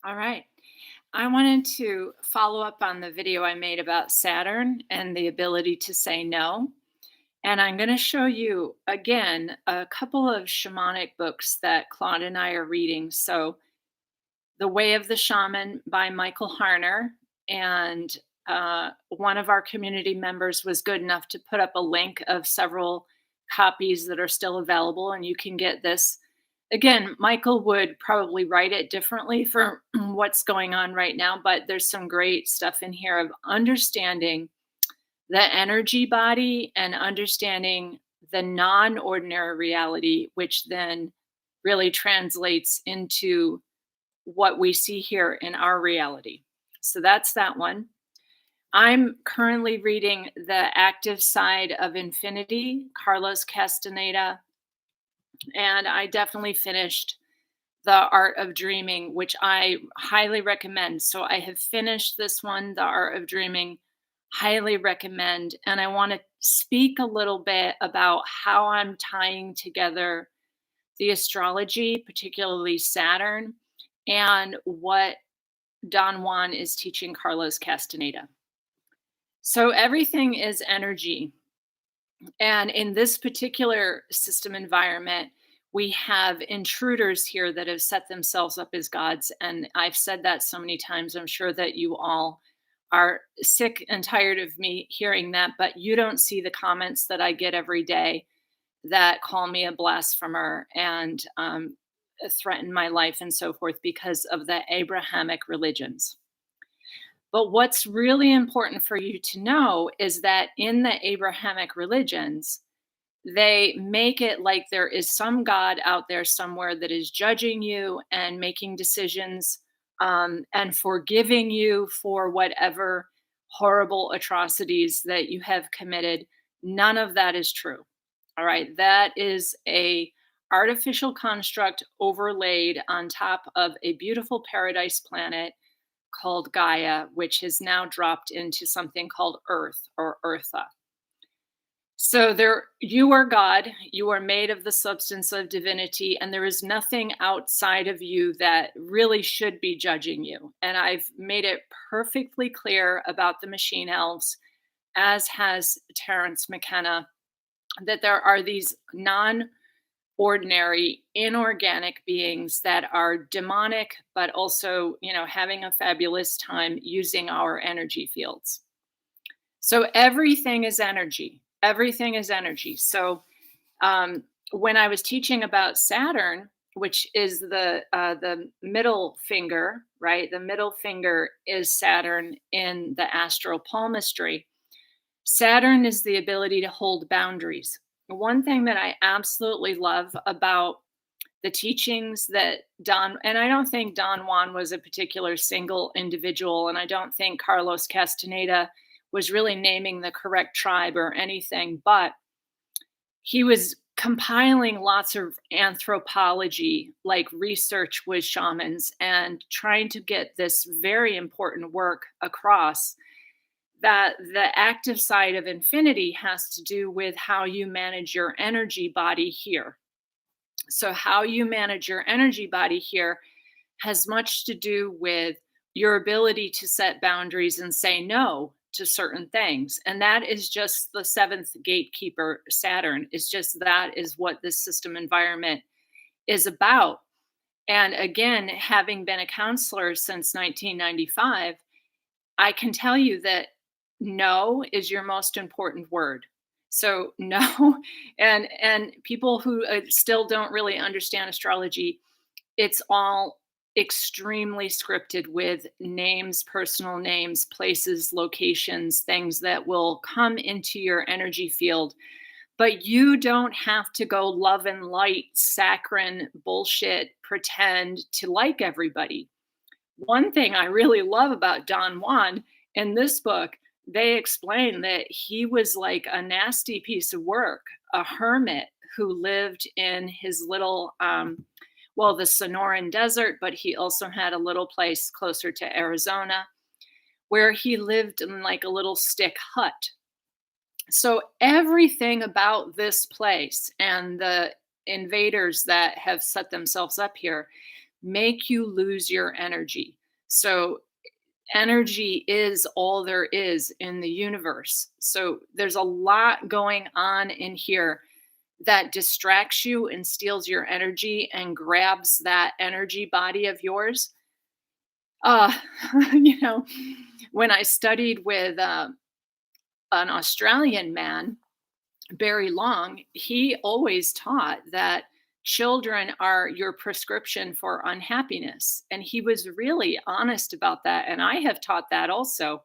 All right. I wanted to follow up on the video I made about Saturn and the ability to say no. And I'm going to show you again a couple of shamanic books that Claude and I are reading. So, The Way of the Shaman by Michael Harner. And one of our community members was good enough to put up a link of several copies that are still available. And you can get this. Again, Michael would probably write it differently for what's going on right now, but there's some great stuff in here of understanding the energy body and understanding the non ordinary reality, which then really translates into what we see here in our reality. So that's that one. I'm currently reading The Active Side of Infinity, Carlos Castaneda, and I definitely finished The Art of Dreaming, which I highly recommend. So I have finished this one, The Art of Dreaming, highly recommend. And I want to speak a little bit about how I'm tying together the astrology, particularly Saturn, and what Don Juan is teaching Carlos Castaneda. So everything is energy. And in this particular system environment, we have intruders here that have set themselves up as gods. And I've said that so many times. I'm sure that you all are sick and tired of me hearing that, but you don't see the comments that I get every day that call me a blasphemer and threaten my life and so forth because of the Abrahamic religions. But what's really important for you to know is that in the Abrahamic religions, they make it like there is some God out there somewhere that is judging you and making decisions and forgiving you for whatever horrible atrocities that you have committed. None of that is true. All right, that is a artificial construct overlaid on top of a beautiful paradise planet called Gaia, which has now dropped into something called Earth or Eartha. So there you are God, you are made of the substance of divinity, and there is nothing outside of you that really should be judging you. And I've made it perfectly clear about the machine elves, as has Terence McKenna, that there are these non-ordinary inorganic beings that are demonic, but also, having a fabulous time using our energy fields. So everything is energy. Everything is energy. So when I was teaching about Saturn, which is the middle finger, right? The middle finger is Saturn in the astral palmistry. Saturn is the ability to hold boundaries. One thing that I absolutely love about the teachings that and I don't think Don Juan was a particular single individual, and I don't think Carlos Castaneda was really naming the correct tribe or anything, but he was compiling lots of anthropology, like research with shamans, and trying to get this very important work across that the active side of infinity has to do with how you manage your energy body here. So, how you manage your energy body here has much to do with your ability to set boundaries and say no to certain things. And that is just the seventh gatekeeper, Saturn. It's just that is what this system environment is about. And again, having been a counselor since 1995, I can tell you that no is your most important word. So no, and people who still don't really understand astrology, it's all extremely scripted with names, personal names, places, locations, things that will come into your energy field. But you don't have to go love and light, saccharine bullshit, pretend to like everybody. One thing I really love about Don Juan in this book, they explain that he was like a nasty piece of work, a hermit who lived in his little, the Sonoran Desert, but he also had a little place closer to Arizona where he lived in like a little stick hut. So everything about this place and the invaders that have set themselves up here make you lose your energy. So energy is all there is in the universe. So there's a lot going on in here that distracts you and steals your energy and grabs that energy body of yours. Uh, you know, when I studied with an Australian man, Barry Long, he always taught that children are your prescription for unhappiness. And he was really honest about that. And I have taught that also.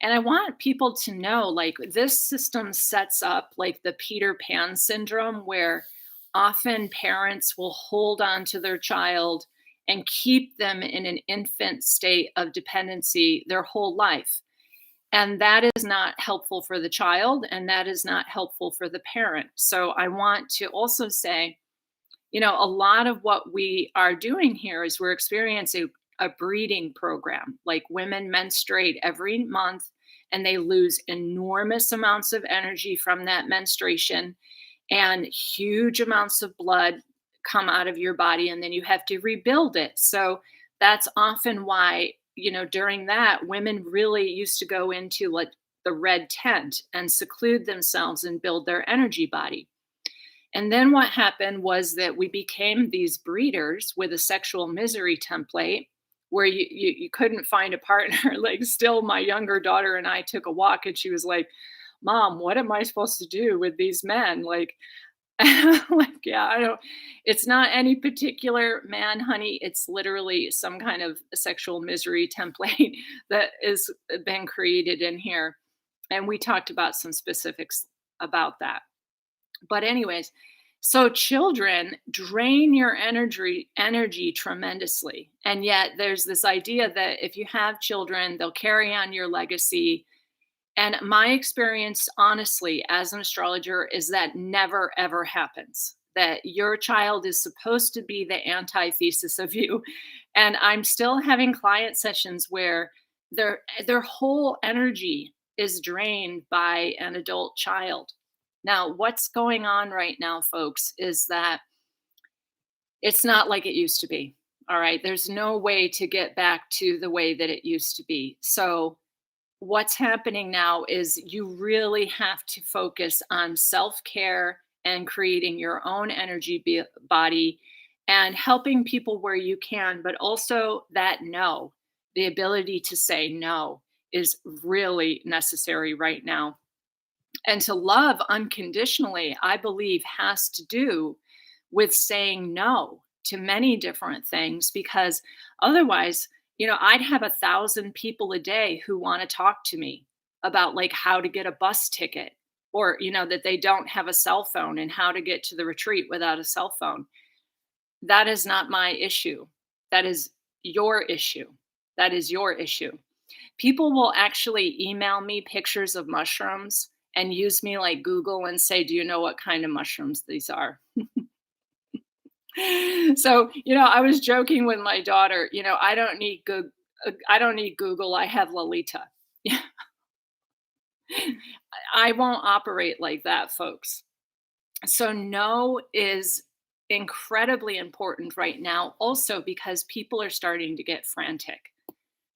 And I want people to know like this system sets up like the Peter Pan syndrome, where often parents will hold on to their child and keep them in an infant state of dependency their whole life. And that is not helpful for the child, and that is not helpful for the parent. So I want to also say, a lot of what we are doing here is we're experiencing a breeding program. Like women menstruate every month and they lose enormous amounts of energy from that menstruation, and huge amounts of blood come out of your body, and then you have to rebuild it. So that's often why, during that, women really used to go into like the red tent and seclude themselves and build their energy body. And then what happened was that we became these breeders with a sexual misery template where you couldn't find a partner. Like, still, my younger daughter and I took a walk and she was like, Mom, what am I supposed to do with these men? Like, like, yeah, I don't, it's not any particular man, honey. It's literally some kind of sexual misery template that is been created in here. And we talked about some specifics about that. But anyways, so children drain your energy tremendously. And yet there's this idea that if you have children, they'll carry on your legacy. And my experience, honestly, as an astrologer, is that never ever happens. That your child is supposed to be the antithesis of you. And I'm still having client sessions where their whole energy is drained by an adult child. Now, what's going on right now, folks, is that it's not like it used to be. All right. There's no way to get back to the way that it used to be. So what's happening now is you really have to focus on self-care and creating your own energy body and helping people where you can, but also that no, the ability to say no is really necessary right now. And to love unconditionally, I believe, has to do with saying no to many different things, because otherwise, I'd have 1,000 people a day who want to talk to me about like how to get a bus ticket, or, that they don't have a cell phone and how to get to the retreat without a cell phone. That is not my issue. That is your issue. That is your issue. People will actually email me pictures of mushrooms and use me like Google and say, do you know what kind of mushrooms these are? So, I was joking with my daughter, I don't need Google. I have Lolita. Yeah. I won't operate like that, folks. So no is incredibly important right now, also because people are starting to get frantic.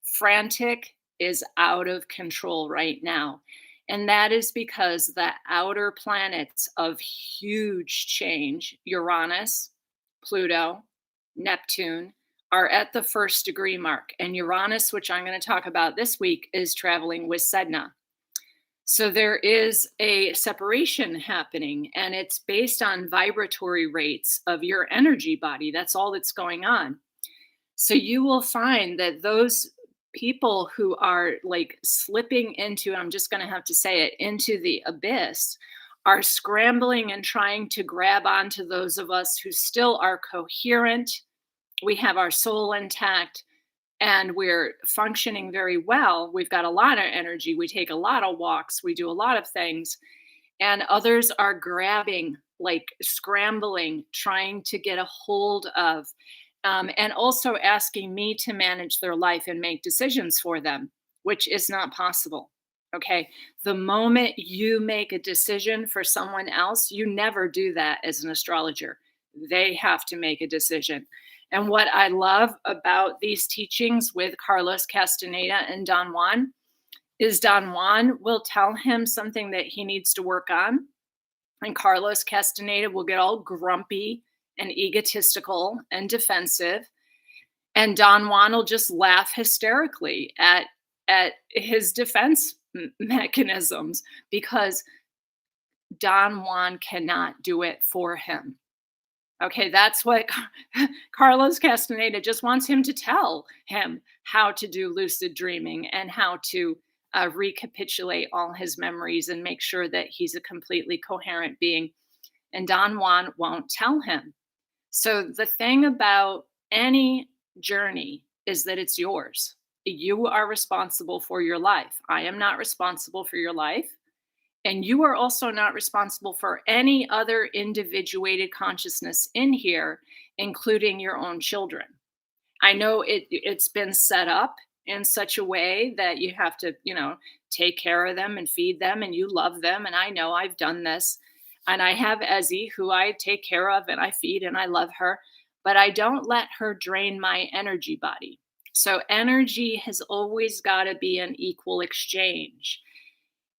Frantic is out of control right now. And that is because the outer planets of huge change, Uranus, Pluto, Neptune, are at the first degree mark. And Uranus, which I'm going to talk about this week, is traveling with Sedna. So there is a separation happening, and it's based on vibratory rates of your energy body. That's all that's going on. So you will find that those people who are like slipping into, I'm just going to have to say it, into the abyss, are scrambling and trying to grab onto those of us who still are coherent. We have our soul intact and we're functioning very well. We've got a lot of energy. We take a lot of walks. We do a lot of things. And others are grabbing, like scrambling, trying to get a hold of, and also asking me to manage their life and make decisions for them, which is not possible. Okay. The moment you make a decision for someone else, you never do that as an astrologer. They have to make a decision. And what I love about these teachings with Carlos Castaneda and Don Juan is Don Juan will tell him something that he needs to work on, and Carlos Castaneda will get all grumpy and egotistical and defensive. And Don Juan will just laugh hysterically at his defense mechanisms because Don Juan cannot do it for him. Okay, that's what Carlos Castaneda just wants him to tell him how to do lucid dreaming and how to recapitulate all his memories and make sure that he's a completely coherent being. And Don Juan won't tell him. So the thing about any journey is that it's yours. You are responsible for your life. I am not responsible for your life. And you are also not responsible for any other individuated consciousness in here, including your own children. I know it's been set up in such a way that you have to, take care of them and feed them and you love them. And I know I've done this. And I have Ezzy, who I take care of and I feed and I love her, but I don't let her drain my energy body. So energy has always got to be an equal exchange.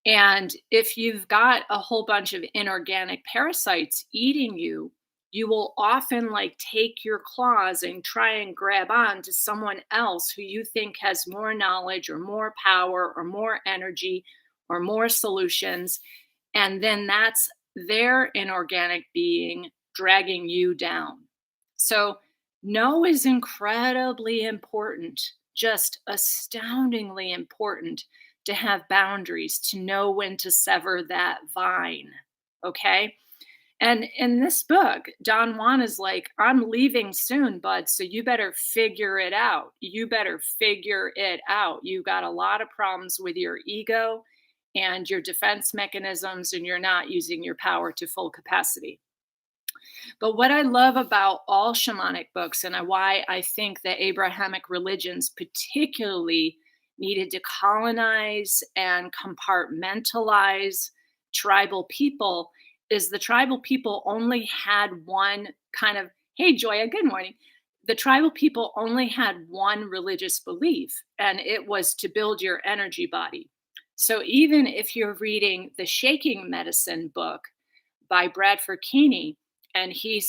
And if you've got a whole bunch of inorganic parasites eating you, you will often take your claws and try and grab on to someone else who you think has more knowledge or more power or more energy or more solutions. And then that's their inorganic being dragging you down. So no is incredibly important, just astoundingly important to have boundaries, to know when to sever that vine. Okay. And in this book, Don Juan is like, I'm leaving soon, bud. So you better figure it out. You better figure it out. You got a lot of problems with your ego and your defense mechanisms, and you're not using your power to full capacity. But what I love about all shamanic books and why I think the Abrahamic religions particularly needed to colonize and compartmentalize tribal people is the tribal people only had one kind of, hey, Joya, good morning. The tribal people only had one religious belief, and it was to build your energy body. So even if you're reading the Shaking Medicine book by Bradford Keeney, and he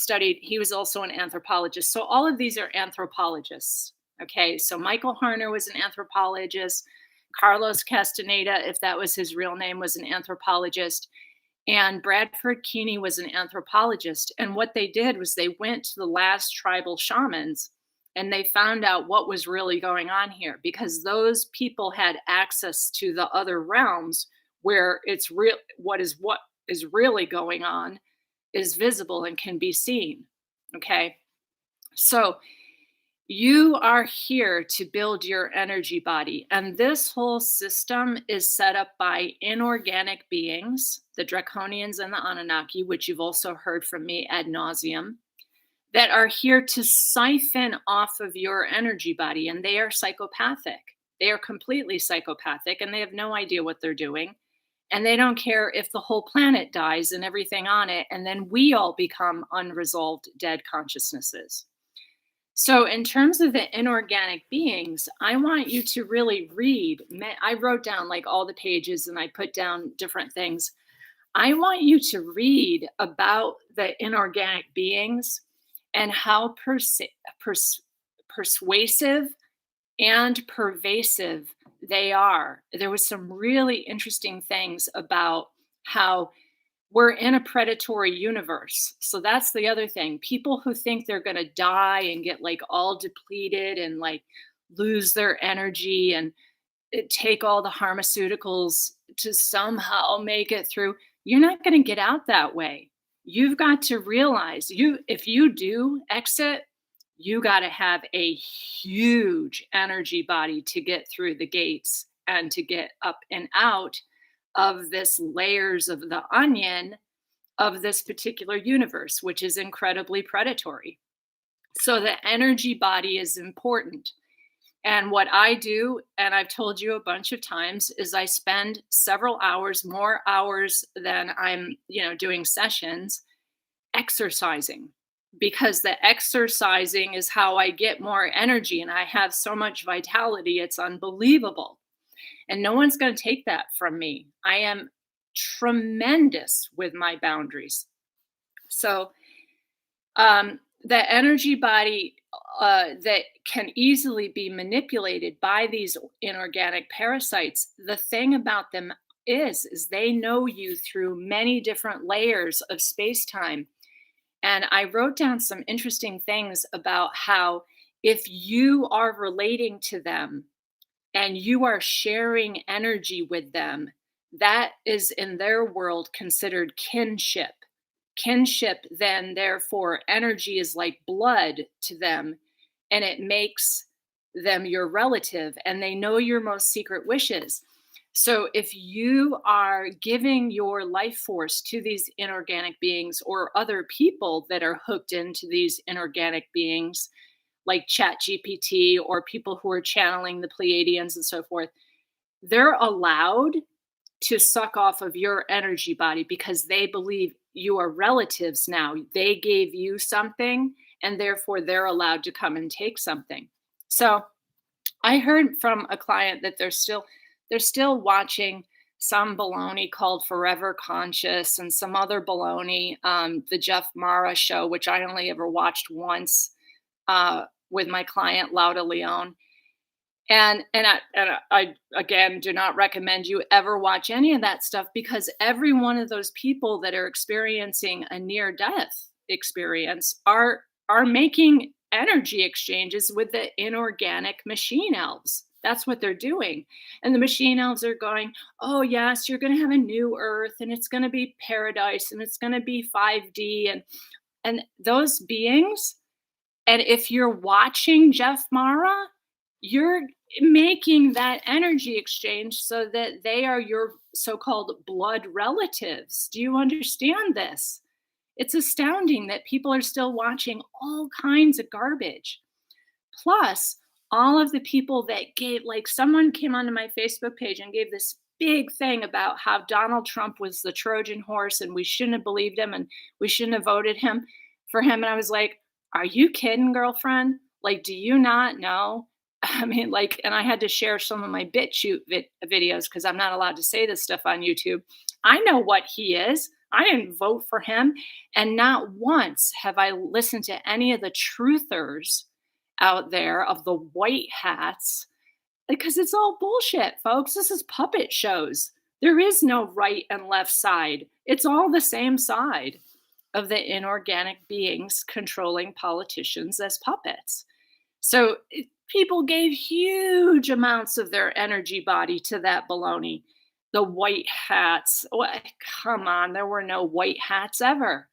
was also an anthropologist. So all of these are anthropologists. Okay, so Michael Harner was an anthropologist. Carlos Castaneda, if that was his real name, was an anthropologist. And Bradford Keeney was an anthropologist. And what they did was they went to the last tribal shamans and they found out what was really going on here, because those people had access to the other realms where it's real. What is really going on is visible and can be seen. Okay. So you are here to build your energy body. And this whole system is set up by inorganic beings, the Draconians and the Anunnaki, which you've also heard from me ad nauseum, that are here to siphon off of your energy body. And they are psychopathic. They are completely psychopathic and they have no idea what they're doing. And they don't care if the whole planet dies and everything on it. And then we all become unresolved dead consciousnesses. So in terms of the inorganic beings, I want you to really read. I wrote down all the pages and I put down different things. I want you to read about the inorganic beings and how persuasive and pervasive they are. There was some really interesting things about how we're in a predatory universe. So that's the other thing. People who think they're going to die and get all depleted and lose their energy and take all the pharmaceuticals to somehow make it through, you're not going to get out that way. You've got to realize if you do exit, you got to have a huge energy body to get through the gates and to get up and out of this layers of the onion of this particular universe, which is incredibly predatory. So the energy body is important. And what I do, and I've told you a bunch of times, is I spend several hours, more hours than I'm, doing sessions, exercising. because the exercising is how I get more energy and I have so much vitality. It's unbelievable. And no one's going to take that from me. I am tremendous with my boundaries. So, the energy body that can easily be manipulated by these inorganic parasites, the thing about them is they know you through many different layers of space-time. And I wrote down some interesting things about how if you are relating to them and you are sharing energy with them, that is in their world considered kinship. Kinship, then, therefore, energy is like blood to them, and it makes them your relative, and they know your most secret wishes. So, if you are giving your life force to these inorganic beings or other people that are hooked into these inorganic beings, like ChatGPT or people who are channeling the Pleiadians and so forth, they're allowed to suck off of your energy body because they believe you are relatives now. They gave you something and therefore they're allowed to come and take something. So I heard from a client that they're still watching some baloney called Forever Conscious and some other baloney, the Jeff Mara show, which I only ever watched once with my client Lauda Leon. And I again do not recommend you ever watch any of that stuff because every one of those people that are experiencing a near death experience are making energy exchanges with the inorganic machine elves. That's what they're doing. And the machine elves are going, "Oh yes, you're going to have a new earth and it's going to be paradise and it's going to be 5D." And those beings, and if you're watching Jeff Mara, you're making that energy exchange so that they are your so-called blood relatives. Do you understand this? It's astounding that people are still watching all kinds of garbage. Plus, all of the people that gave, like, someone came onto my Facebook page and gave this big thing about how Donald Trump was the Trojan horse and we shouldn't have believed him and we shouldn't have voted him for him. And I was like, are you kidding, girlfriend? Like, do you not know? I mean, like, and I had to share some of my BitChute videos because I'm not allowed to say this stuff on YouTube. I know what he is. I didn't vote for him. And not once have I listened to any of the truthers out there of the white hats because it's all bullshit, folks. This is puppet shows. There is no right and left side. It's all the same side of the inorganic beings controlling politicians as puppets. So people gave huge amounts of their energy body to that baloney. The white hats. Come on, there were no white hats ever.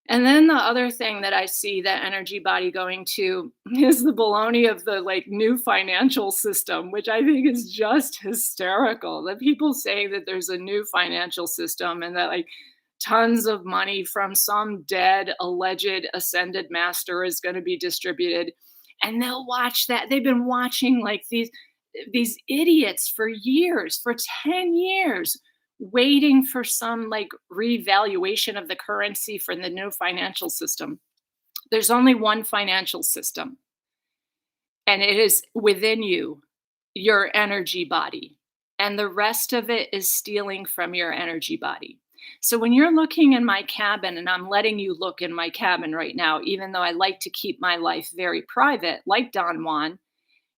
And then the other thing that I see that energy body going to is the baloney of the like new financial system, which I think is just hysterical. The people saying that there's a new financial system and that like tons of money from some dead alleged ascended master is going to be distributed. And they'll watch that. They've been watching like these idiots for years, for 10 years, waiting for some like revaluation of the currency for the new financial system. There's only one financial system, and it is within you, your energy body. And the rest of it is stealing from your energy body. So when you're looking in my cabin, and I'm letting you look in my cabin right now, even though I like to keep my life very private, like Don Juan,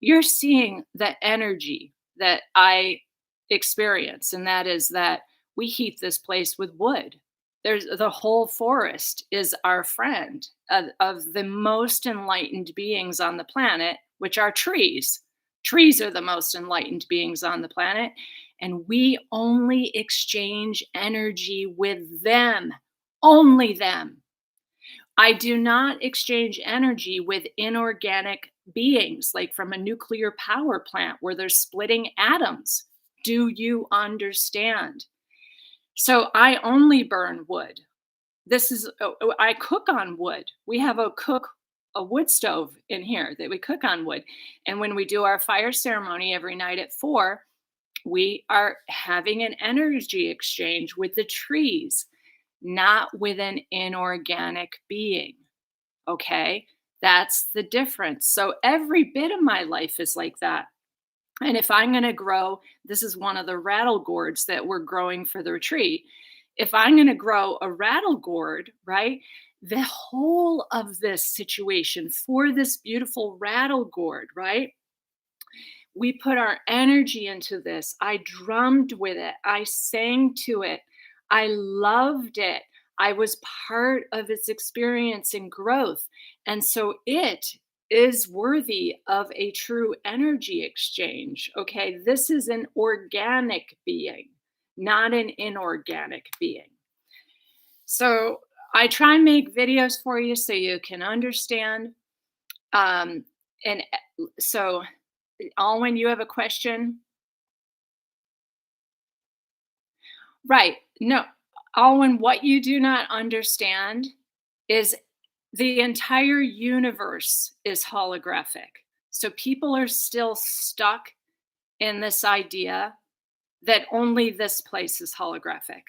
you're seeing the energy that I experience. And that is that we heat this place with wood. There's the whole forest is our friend of the most enlightened beings on the planet, which are trees. Trees are the most enlightened beings on the planet. And we only exchange energy with them, only them. I do not exchange energy with inorganic beings, like from a nuclear power plant where they're splitting atoms. Do you understand? So I only burn wood. I cook on wood. We have a wood stove in here that we cook on wood. And when we do our fire ceremony every night at 4, we are having an energy exchange with the trees, not with an inorganic being. Okay. That's the difference. So every bit of my life is like that. And if I'm going to grow, this is one of the rattle gourds that we're growing for the retreat. If I'm going to grow a rattle gourd, right? The whole of this situation for this beautiful rattle gourd, right? We put our energy into this. I drummed with it. I sang to it. I loved it. I was part of its experience and growth. And so it is worthy of a true energy exchange. Okay. This is an organic being, not an inorganic being. So I try and make videos for you so you can understand. And so Alwyn, you have a question? Right. No, Alwyn, what you do not understand is the entire universe is holographic. So people are still stuck in this idea that only this place is holographic.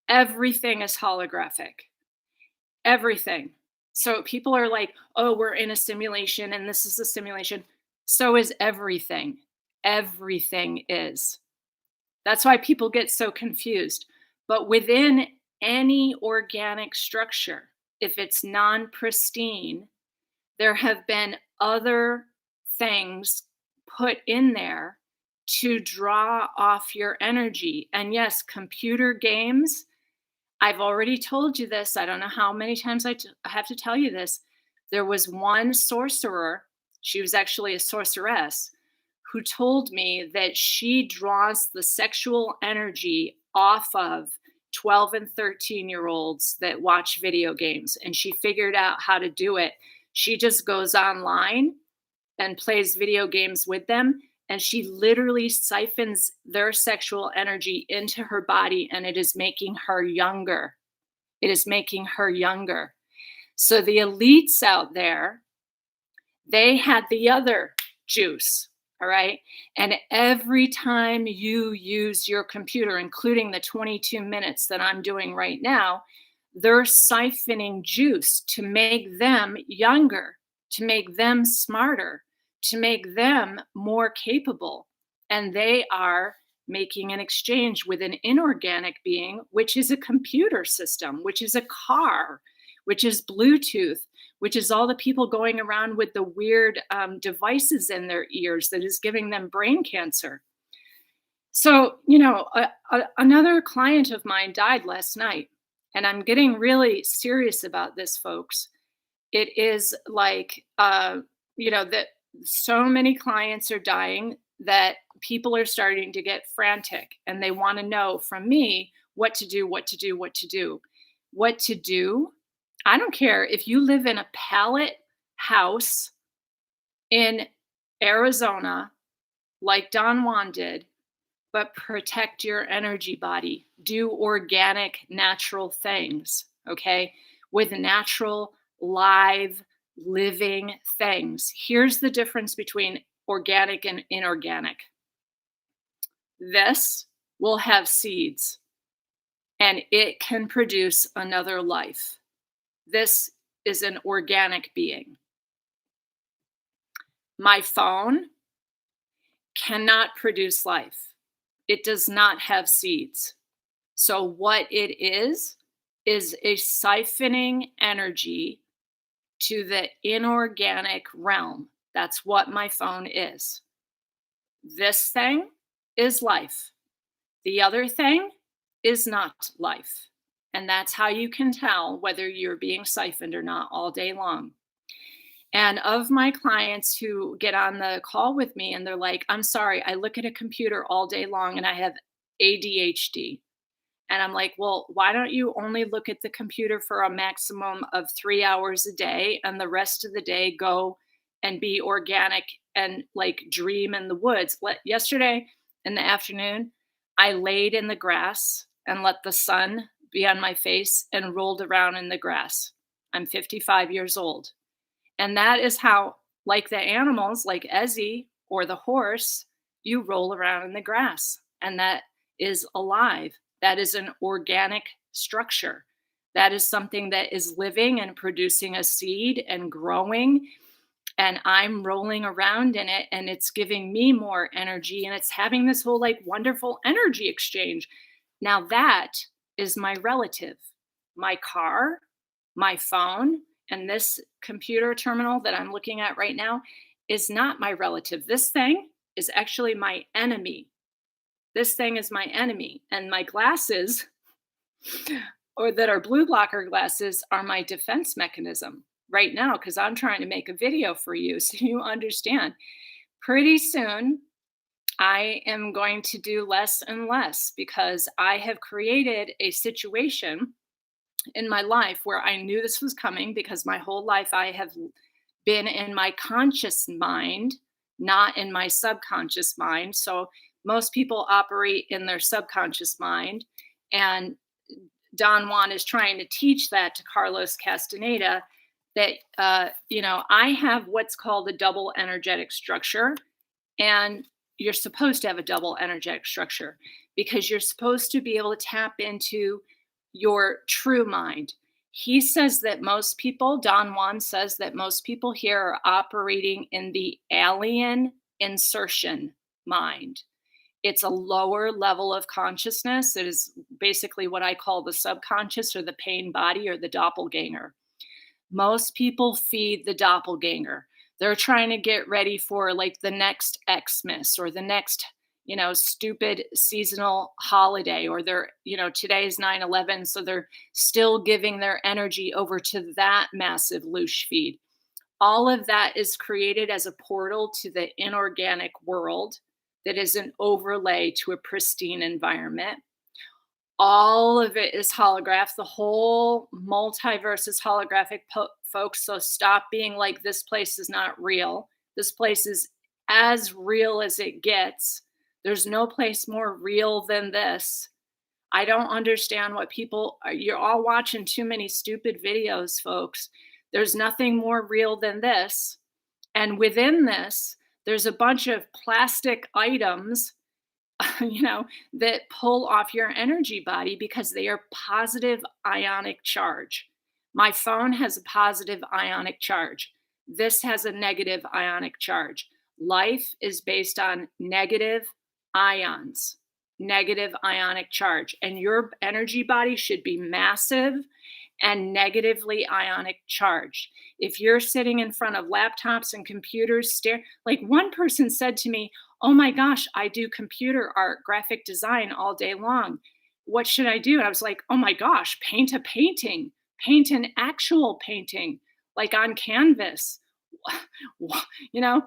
Everything is holographic. Everything. So people are like, oh, we're in a simulation and this is a simulation. So is everything. Everything is. That's why people get so confused. But within any organic structure, if it's non pristine, there have been other things put in there to draw off your energy. And yes, computer games, I've already told you this. I don't know how many times I have to tell you this. There was one sorcerer, she was actually a sorceress, who told me that she draws the sexual energy off of 12 and 13-year-olds that watch video games. And she figured out how to do it. She just goes online and plays video games with them. And she literally siphons their sexual energy into her body, and it is making her younger. It is making her younger. So the elites out there, they had the other juice. All right. And every time you use your computer, including the 22 minutes that I'm doing right now, they're siphoning juice to make them younger, to make them smarter, to make them more capable. And they are making an exchange with an inorganic being, which is a computer system, which is a car, which is Bluetooth, which is all the people going around with the weird devices in their ears that is giving them brain cancer. So, another client of mine died last night, and I'm getting really serious about this, folks. It is like, that so many clients are dying that people are starting to get frantic, and they want to know from me what to do, what to do, what to do, what to do. I don't care if you live in a pallet house in Arizona, like Don Juan did, but protect your energy body. Do organic, natural things, okay? With natural, live, living things. Here's the difference between organic and inorganic. This will have seeds, and it can produce another life. This is an organic being. My phone cannot produce life. It does not have seeds. So what it is a siphoning energy to the inorganic realm. That's what my phone is. This thing is life. The other thing is not life. And that's how you can tell whether you're being siphoned or not all day long. And of my clients who get on the call with me and they're like, I'm sorry, I look at a computer all day long and I have ADHD. And I'm like, well, why don't you only look at the computer for a maximum of 3 hours a day, and the rest of the day go and be organic and like dream in the woods? Yesterday in the afternoon, I laid in the grass and let the sun be on my face and rolled around in the grass. I'm 55 years old. And that is how, like the animals, like Ezzy or the horse, you roll around in the grass. And that is alive. That is an organic structure. That is something that is living and producing a seed and growing, and I'm rolling around in it, and it's giving me more energy, and it's having this whole like wonderful energy exchange. Now that is my relative. My car, my phone, and this computer terminal that I'm looking at right now is not my relative. This thing is actually my enemy. This thing is my enemy. And my glasses, or that are blue blocker glasses, are my defense mechanism right now because I'm trying to make a video for you so you understand. Pretty soon, I am going to do less and less because I have created a situation in my life where I knew this was coming because my whole life I have been in my conscious mind, not in my subconscious mind. So most people operate in their subconscious mind. And Don Juan is trying to teach that to Carlos Castaneda that, I have what's called a double energetic structure. And you're supposed to have a double energetic structure because you're supposed to be able to tap into your true mind. He says that most people, Don Juan says that most people here are operating in the alien insertion mind. It's a lower level of consciousness. It is basically what I call the subconscious or the pain body or the doppelganger. Most people feed the doppelganger. They're trying to get ready for like the next Xmas or the next, stupid seasonal holiday, or today's 9/11. So they're still giving their energy over to that massive loosh feed. All of that is created as a portal to the inorganic world that is an overlay to a pristine environment. All of it is holograph. The whole multiverse is holographic, folks. So stop being like, this place is not real. This place is as real as it gets. There's no place more real than this. I don't understand what you're all watching too many stupid videos, folks. There's nothing more real than this. And within this, there's a bunch of plastic items that pull off your energy body because they are positive ionic charge. My phone has a positive ionic charge. This has a negative ionic charge. Life is based on negative ions, negative ionic charge. And your energy body should be massive and negatively ionic charged. If you're sitting in front of laptops and computers, like one person said to me, "Oh my gosh, I do computer art, graphic design all day long. What should I do?" And I was like, "Oh my gosh, paint a painting, paint an actual painting, like on canvas." you know,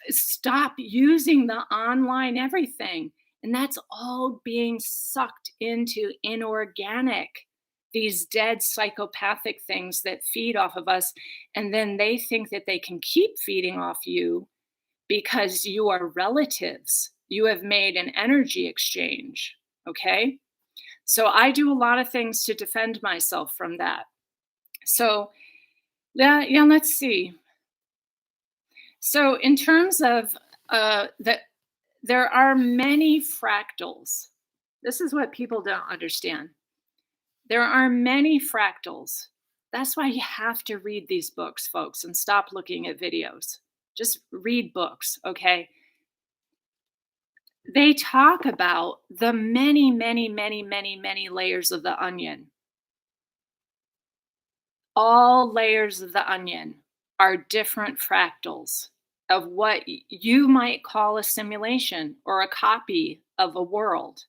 Stop using the online everything. And that's all being sucked into inorganic, these dead psychopathic things that feed off of us. And then they think that they can keep feeding off you because you are relatives. You have made an energy exchange. Okay. So I do a lot of things to defend myself from that. So, yeah, let's see. So, in terms of there are many fractals. This is what people don't understand. There are many fractals. That's why you have to read these books, folks, and stop looking at videos. Just read books, okay? They talk about the many, many, many, many, many layers of the onion. All layers of the onion are different fractals of what you might call a simulation or a copy of a world.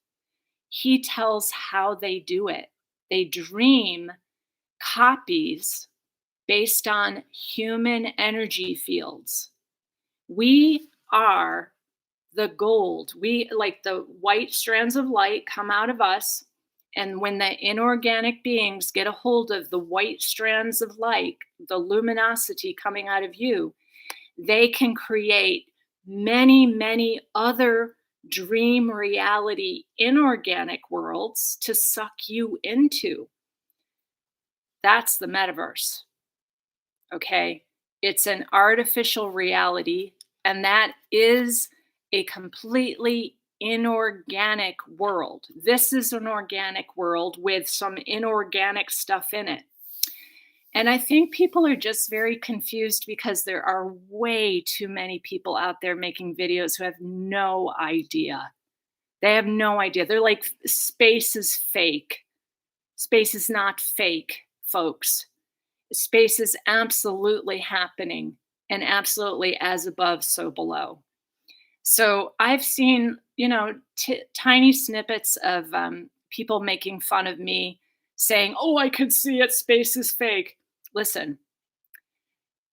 He tells how they do it. They dream copies based on human energy fields. We are the gold. We, like, the white strands of light come out of us. And when the inorganic beings get a hold of the white strands of light, the luminosity coming out of you, they can create many, many other dream reality inorganic worlds to suck you into. That's the metaverse. Okay? It's an artificial reality, and that is a completely inorganic world. This is an organic world with some inorganic stuff in it. And I think people are just very confused because there are way too many people out there making videos who have no idea. They have no idea. They're like, space is fake. Space is not fake, folks. Space is absolutely happening, and absolutely as above, so below. So I've seen, tiny snippets of people making fun of me saying, oh, I could see it. Space is fake. Listen,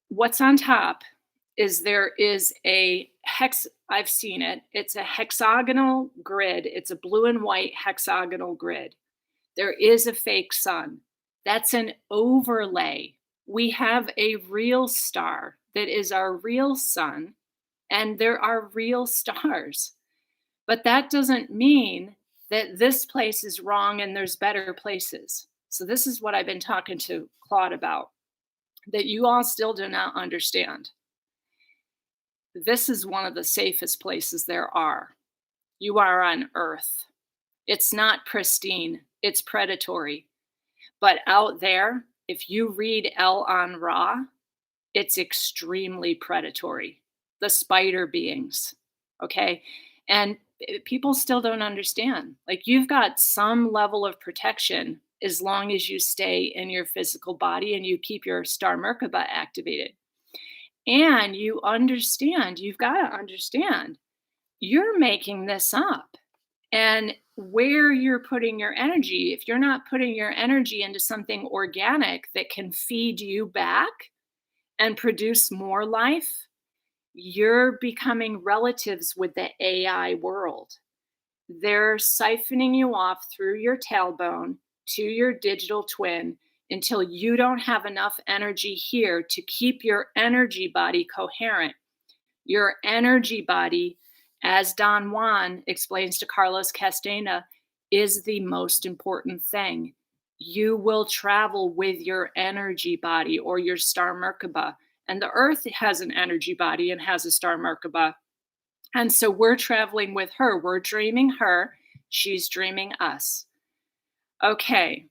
what's on top is there is a I've seen it. It's a hexagonal grid. It's a blue and white hexagonal grid. There is a fake sun. That's an overlay. We have a real star that is our real sun, and there are real stars. But that doesn't mean that this place is wrong and there's better places. So this is what I've been talking to Claude about, that you all still do not understand. This is one of the safest places there are. You are on Earth. It's not pristine, it's predatory. But out there, if you read El on Ra, it's extremely predatory. The spider beings, okay? And people still don't understand. Like, you've got some level of protection as long as you stay in your physical body and you keep your star Merkaba activated. And you understand, you've got to understand, you're making this up. And where you're putting your energy, if you're not putting your energy into something organic that can feed you back and produce more life, you're becoming relatives with the AI world. They're siphoning you off through your tailbone to your digital twin until you don't have enough energy here to keep your energy body coherent. Your energy body, as Don Juan explains to Carlos Castaneda, is the most important thing. You will travel with your energy body or your star Merkaba. And the Earth has an energy body and has a star Merkaba. And so we're traveling with her. We're dreaming her. She's dreaming us. Okay.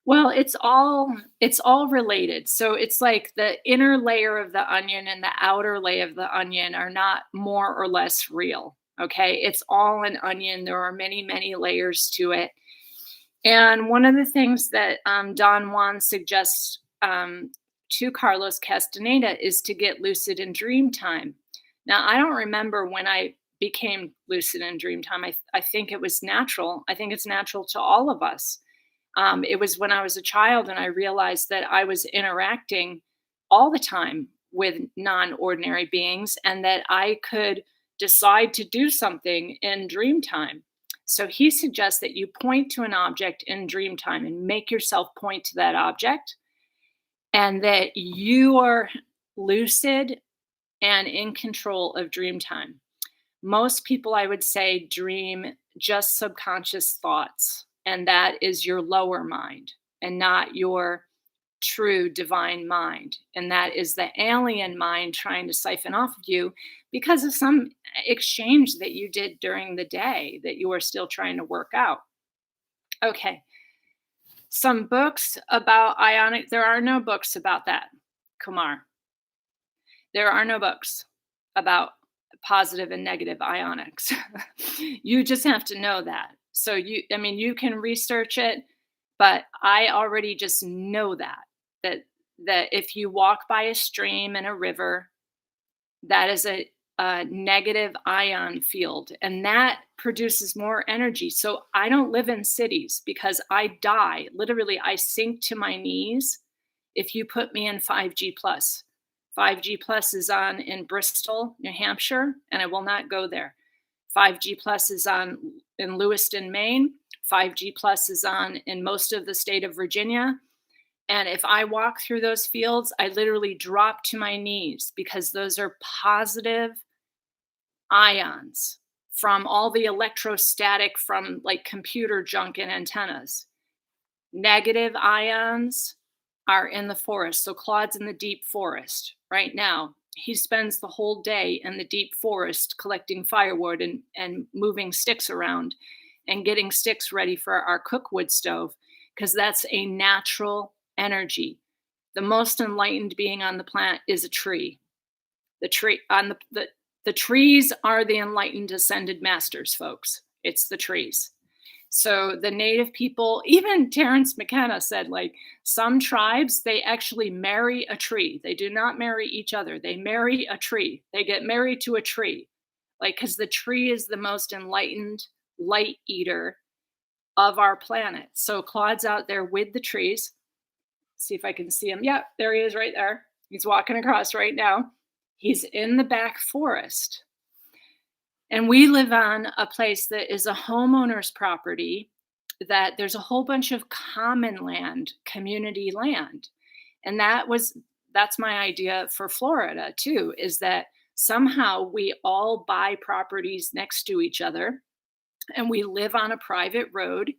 Well, it's all related. So it's like the inner layer of the onion and the outer layer of the onion are not more or less real. Okay. It's all an onion. There are many, many layers to it. And one of the things that Don Juan suggests to Carlos Castaneda is to get lucid in dream time. Now, I don't remember when I became lucid in dream time. I think it was natural. I think it's natural to all of us. It was when I was a child and I realized that I was interacting all the time with non-ordinary beings and that I could decide to do something in dream time. So he suggests that you point to an object in dream time and make yourself point to that object, and that you are lucid and in control of dream time. Most people, I would say, dream just subconscious thoughts, and that is your lower mind and not your true divine mind. And that is the alien mind trying to siphon off of you because of some exchange that you did during the day that you are still trying to work out. Okay. Some books about ionic, there are no books about that, Kumar. There are no books about positive and negative ionics. You just have to know that. So you can research it, but I already just know that if you walk by a stream and a river, that is a negative ion field, and that produces more energy. So I don't live in cities because I die. Literally, I sink to my knees if you put me in 5G plus. 5G plus is on in Bristol, New Hampshire, and I will not go there. 5G plus is on in Lewiston, Maine. 5G plus is on in most of the state of Virginia. And if I walk through those fields, I literally drop to my knees because those are positive ions from all the electrostatic from like computer junk and antennas. Negative ions are in the forest. So Claude's in the deep forest right now. He spends the whole day in the deep forest collecting firewood and moving sticks around and getting sticks ready for our cookwood stove because that's a natural energy. The most enlightened being on the planet is a tree. The tree on the trees are the enlightened ascended masters, folks. It's the trees. So the native people, even Terence McKenna said, like, some tribes, they actually marry a tree. They do not marry each other. They marry a tree. They get married to a tree. Like, because the tree is the most enlightened light eater of our planet. So Claude's out there with the trees. See if I can see him. Yeah, there he is right there. He's walking across right now. He's in the back forest. And we live on a place that is a homeowner's property, that there's a whole bunch of common land, community land. And that's my idea for Florida too, is that somehow we all buy properties next to each other and we live on a private road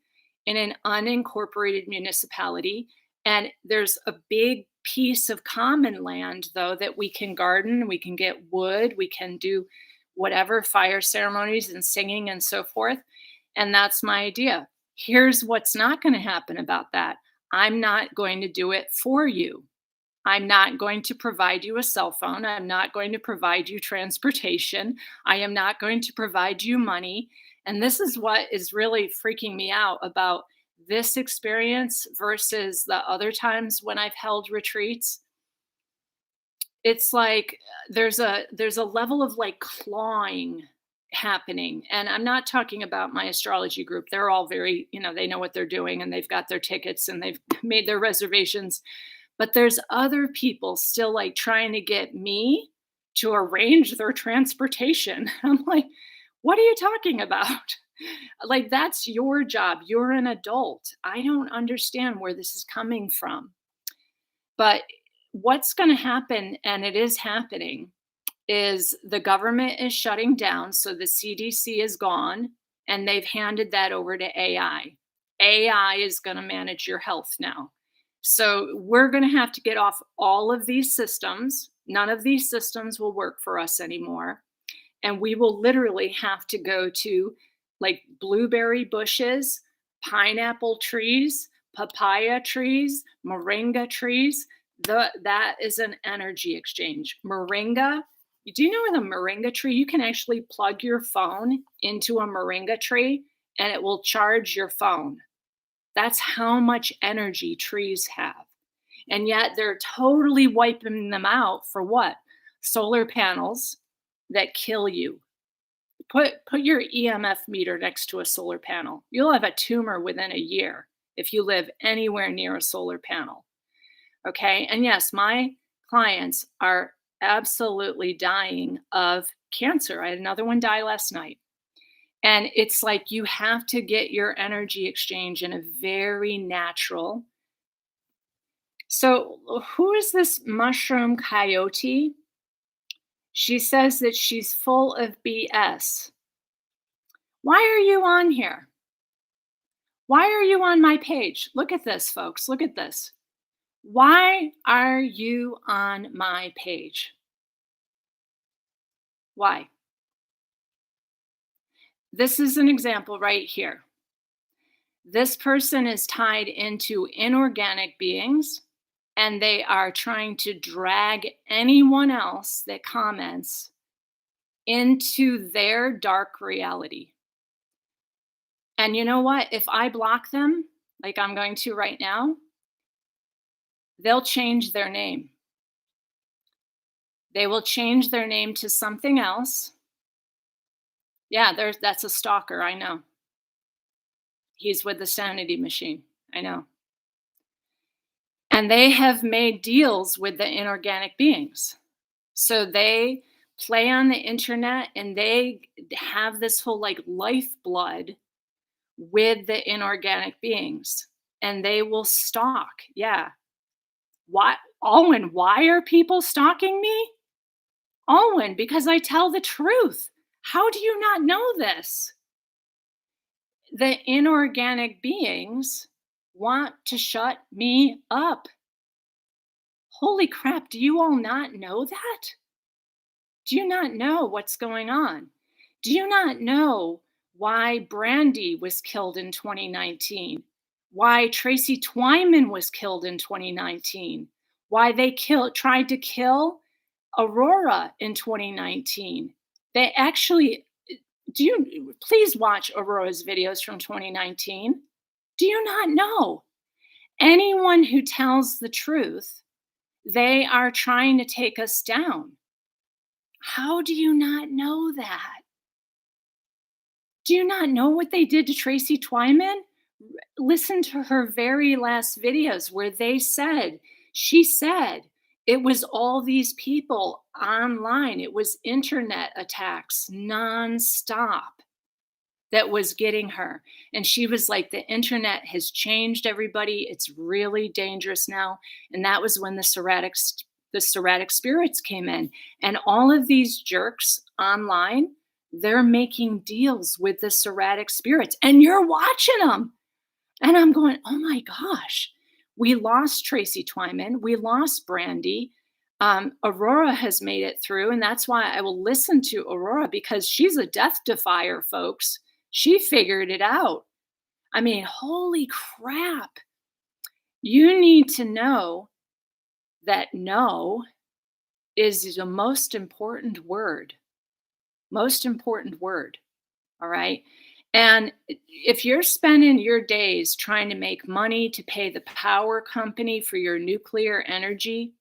in an unincorporated municipality. And there's a big piece of common land, though, that we can garden, we can get wood, we can do whatever fire ceremonies and singing and so forth. And that's my idea. Here's what's not going to happen about that. I'm not going to do it for you. I'm not going to provide you a cell phone. I'm not going to provide you transportation. I am not going to provide you money. And this is what is really freaking me out about this experience versus the other times when I've held retreats. It's like there's a level of like clawing happening. And I'm not talking about my astrology group. They're all very, they know what they're doing and they've got their tickets and they've made their reservations. But there's other people still like trying to get me to arrange their transportation. I'm like, what are you talking about? Like, that's your job. You're an adult. I don't understand where this is coming from. But what's going to happen, and it is happening, is the government is shutting down. So the CDC is gone and they've handed that over to AI. AI is going to manage your health now. So we're going to have to get off all of these systems. None of these systems will work for us anymore. And we will literally have to go to like blueberry bushes, pineapple trees, papaya trees, moringa trees. That is an energy exchange. Moringa, do you know with a moringa tree, you can actually plug your phone into a moringa tree and it will charge your phone. That's how much energy trees have. And yet they're totally wiping them out for what? Solar panels that kill you. Put your EMF meter next to a solar panel. You'll have a tumor within a year if you live anywhere near a solar panel. Okay. And yes, my clients are absolutely dying of cancer. I had another one die last night. And it's like you have to get your energy exchange in a very natural. So, who is this mushroom coyote? She says that she's full of BS. Why are you on here? Why are you on my page? Look at this, folks. Look at this. Why are you on my page? Why? This is an example right here. This person is tied into inorganic beings, and they are trying to drag anyone else that comments into their dark reality. And you know what? If I block them, like I'm going to right now, they'll change their name. They will change their name to something else. Yeah, that's a stalker, I know. He's with the sanity machine, I know. And they have made deals with the inorganic beings. So they play on the internet and they have this whole like lifeblood with the inorganic beings. And they will stalk. Yeah. Why, Alwyn, why are people stalking me? Alwyn, because I tell the truth. How do you not know this? The inorganic beings want to shut me up. Holy crap, do you all not know that? Do you not know what's going on? Do you not know why Brandy was killed in 2019? Why Tracy Twyman was killed in 2019? Why they tried to kill Aurora in 2019? They actually do you please watch Aurora's videos from 2019? Do you not know? Anyone who tells the truth, they are trying to take us down. How do you not know that? Do you not know what they did to Tracy Twyman? Listen to her very last videos where she said it was all these people online. It was internet attacks nonstop that was getting her. And she was like, the internet has changed everybody. It's really dangerous now. And that was when the Seratic spirits came in. And all of these jerks online, they're making deals with the Seratic spirits. And you're watching them. And I'm going, oh my gosh, we lost Tracy Twyman. We lost Brandy. Aurora has made it through. And that's why I will listen to Aurora, because she's a death defier, folks. She figured it out. I mean, holy crap. You need to know that no is the most important word. Most important word. All right. And if you're spending your days trying to make money to pay the power company for your nuclear energy,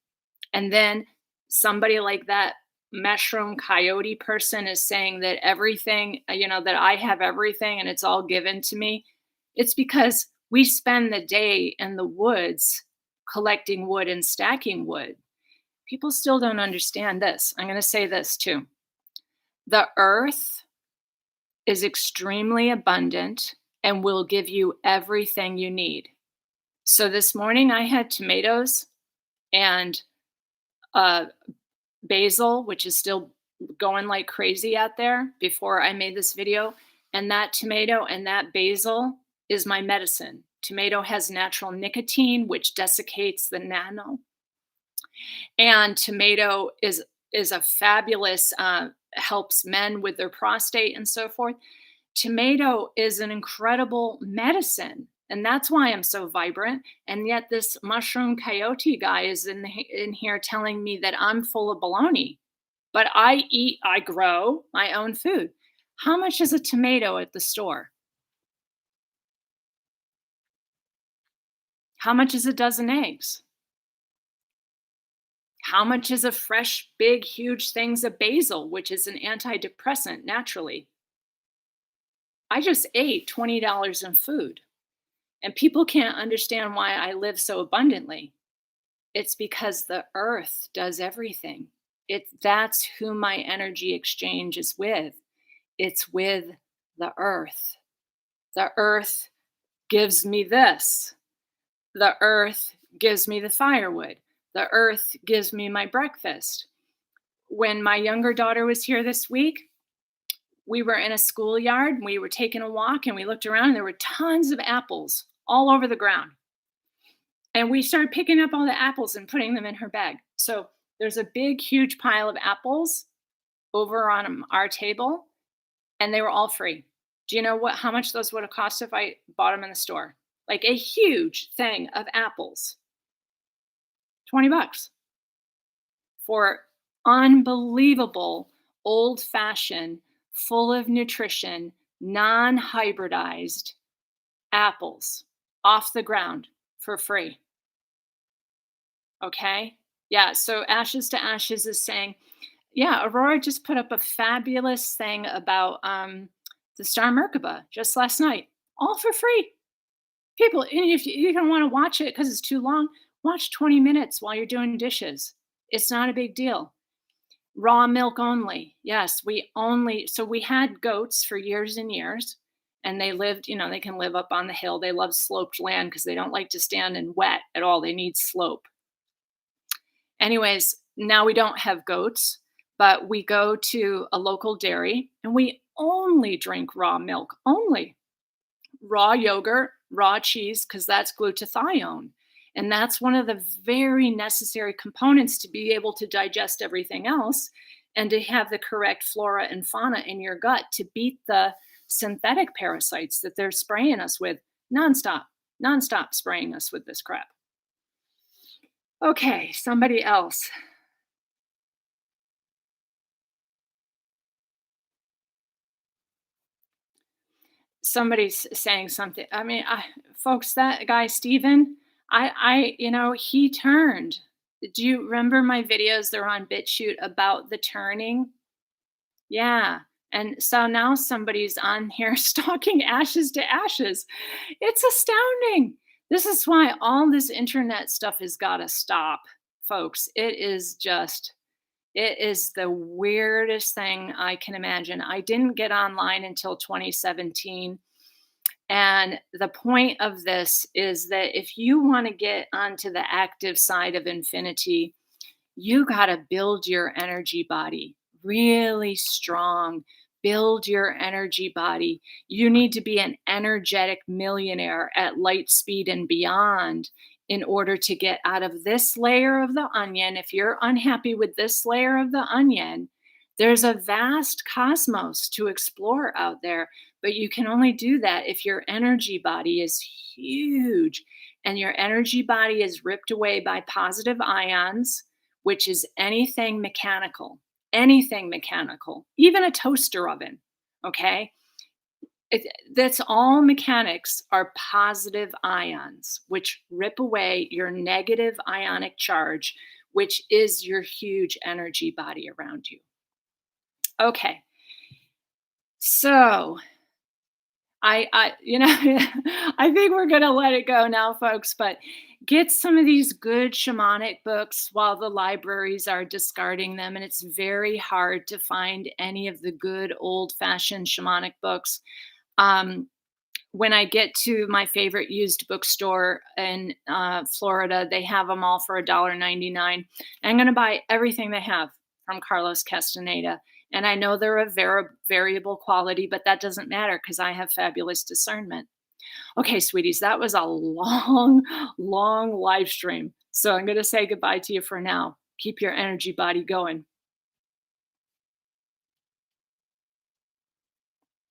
and then somebody like that mushroom coyote person is saying that everything, that I have everything and it's all given to me, it's because we spend the day in the woods collecting wood and stacking wood. People still don't understand this. I'm going to say this too. The earth is extremely abundant and will give you everything you need. So this morning I had tomatoes and basil, which is still going like crazy out there before I made this video. And that tomato and that basil is my medicine. Tomato has natural nicotine, which desiccates the nano. And tomato is a fabulous, helps men with their prostate and so forth. Tomato is an incredible medicine. And that's why I'm so vibrant. And yet this mushroom coyote guy is in here telling me that I'm full of baloney. But I grow my own food. How much is a tomato at the store? How much is a dozen eggs? How much is a fresh, big, huge things of basil, which is an antidepressant naturally? I just ate $20 in food. And people can't understand why I live so abundantly. It's because the earth does everything. That's who my energy exchange is with. It's with the earth. The earth gives me this. The earth gives me the firewood. The earth gives me my breakfast. When my younger daughter was here this week, we were in a schoolyard and we were taking a walk and we looked around and there were tons of apples all over the ground. And we started picking up all the apples and putting them in her bag. So there's a big, huge pile of apples over on our table and they were all free. Do you know how much those would have cost if I bought them in the store? Like a huge thing of apples. $20 for unbelievable, old-fashioned, full of nutrition, non-hybridized apples off the ground for free. Okay? Yeah, so Ashes to Ashes is saying, yeah, Aurora just put up a fabulous thing about the Star Merkaba just last night, all for free. People, if you don't want to watch it because it's too long, watch 20 minutes while you're doing dishes. It's not a big deal. Raw milk only. Yes, we had goats for years and years, and they lived, they can live up on the hill. They love sloped land because they don't like to stand in wet at all. They need slope. Anyways, now we don't have goats, but we go to a local dairy and we only drink raw milk, only raw yogurt, raw cheese, because that's glutathione. And that's one of the very necessary components to be able to digest everything else. and to have the correct flora and fauna in your gut to beat the synthetic parasites that they're spraying us with nonstop, nonstop spraying us with this crap. Okay, somebody else. Somebody's saying something. I mean, folks, that guy Steven, he turned. Do you remember my videos? They're on BitChute about the turning. Yeah. And so now somebody's on here stalking ashes to ashes. It's astounding. This is why all this internet stuff has got to stop, folks. It is the weirdest thing I can imagine. I didn't get online until 2017. And the point of this is that if you want to get onto the active side of infinity, you got to build your energy body really strong. Build your energy body. You need to be an energetic millionaire at light speed and beyond in order to get out of this layer of the onion. If you're unhappy with this layer of the onion, there's a vast cosmos to explore out there, but you can only do that if your energy body is huge and your energy body is ripped away by positive ions, which is anything mechanical, even a toaster oven. Okay. That's all mechanics are positive ions, which rip away your negative ionic charge, which is your huge energy body around you. Okay. So I think we're going to let it go now, folks, but get some of these good shamanic books while the libraries are discarding them. And it's very hard to find any of the good old fashioned shamanic books. Um, when I get to my favorite used bookstore in Florida, they have them all for $1.99. I'm going to buy everything they have from Carlos Castaneda. And I know they're of variable quality, but that doesn't matter because I have fabulous discernment. Okay, sweeties, that was a long, long live stream. So I'm going to say goodbye to you for now. Keep your energy body going.